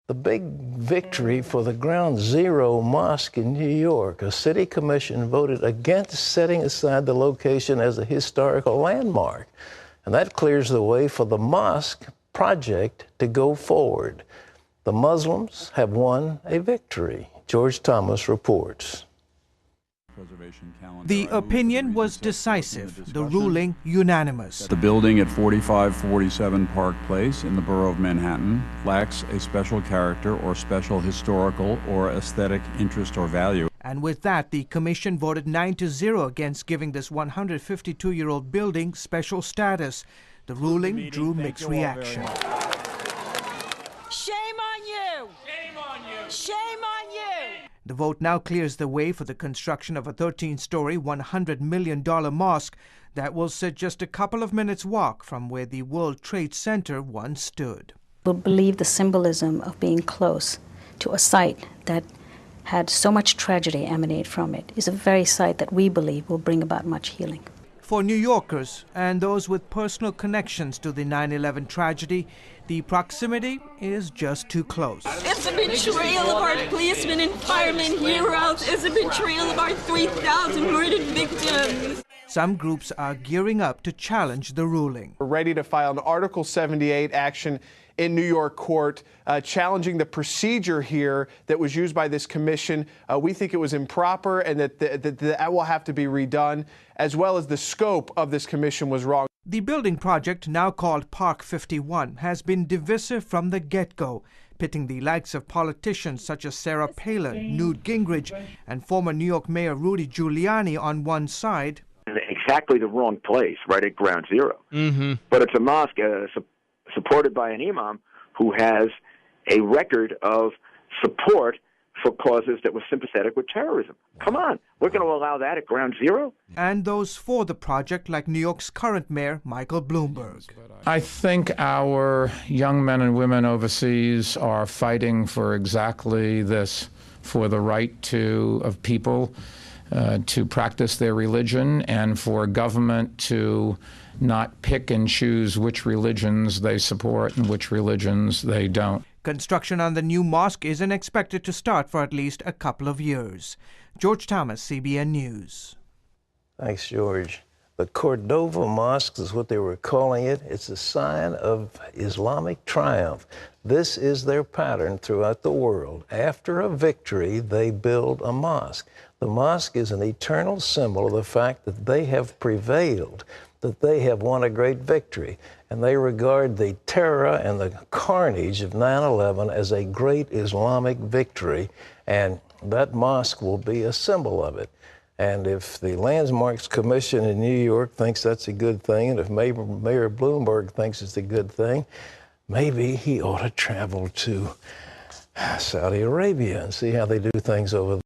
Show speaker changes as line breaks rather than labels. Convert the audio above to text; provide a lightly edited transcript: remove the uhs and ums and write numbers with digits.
The big victory for the Ground Zero Mosque in New York. A city commission voted against setting aside the location as a historical landmark. And that clears the way for the mosque project to go forward. The Muslims have won a victory. George Thomas reports.
The opinion was decisive, the ruling unanimous.
The building at 4547 Park Place in the borough of Manhattan lacks a special character or special historical or aesthetic interest or value.
And with that, the commission voted 9-0 against giving this 152-year-old building special status. The ruling drew mixed reaction.
Shame on you! Shame on you! Shame on you!
The vote now clears the way for the construction of a 13-story, $100 million mosque that will sit just a couple of minutes' walk from where the World Trade Center once stood.
We believe the symbolism of being close to a site that had so much tragedy emanate from it is a very site that we believe will bring about much healing.
For New Yorkers and those with personal connections to the 9/11 tragedy, the proximity is just too close.
It's a betrayal of our policemen and firemen heroes. It's a betrayal of our 3,000 murdered victims.
Some groups are gearing up to challenge the ruling.
We're ready to file an Article 78 action in New York court, challenging the procedure here that was used by this commission. We think it was improper and that will have to be redone, as well as the scope of this commission was wrong.
The building project, now called Park 51, has been divisive from the get-go, pitting the likes of politicians such as Sarah Palin, Newt Gingrich, and former New York Mayor Rudy Giuliani on one side.
Exactly the wrong place, right at Ground Zero. But it's a mosque supported by an imam who has a record of support for causes that were sympathetic with terrorism. Come on, we're going to allow that at Ground Zero?
And those for the project, like New York's current mayor, Michael Bloomberg.
I think our young men and women overseas are fighting for exactly this, for the right of people to practice their religion and for government to not pick and choose which religions they support and which religions they don't.
Construction on the new mosque isn't expected to start for at least a couple of years. George Thomas, CBN News.
Thanks, George. The Cordova Mosque is what they were calling it. It's a sign of Islamic triumph. This is their pattern throughout the world. After a victory, they build a mosque. The mosque is an eternal symbol of the fact that they have prevailed, that they have won a great victory. And they regard the terror and the carnage of 9/11 as a great Islamic victory. And that mosque will be a symbol of it. And if the Landmarks Commission in New York thinks that's a good thing, and if Mayor Bloomberg thinks it's a good thing, maybe he ought to travel to Saudi Arabia and see how they do things over there.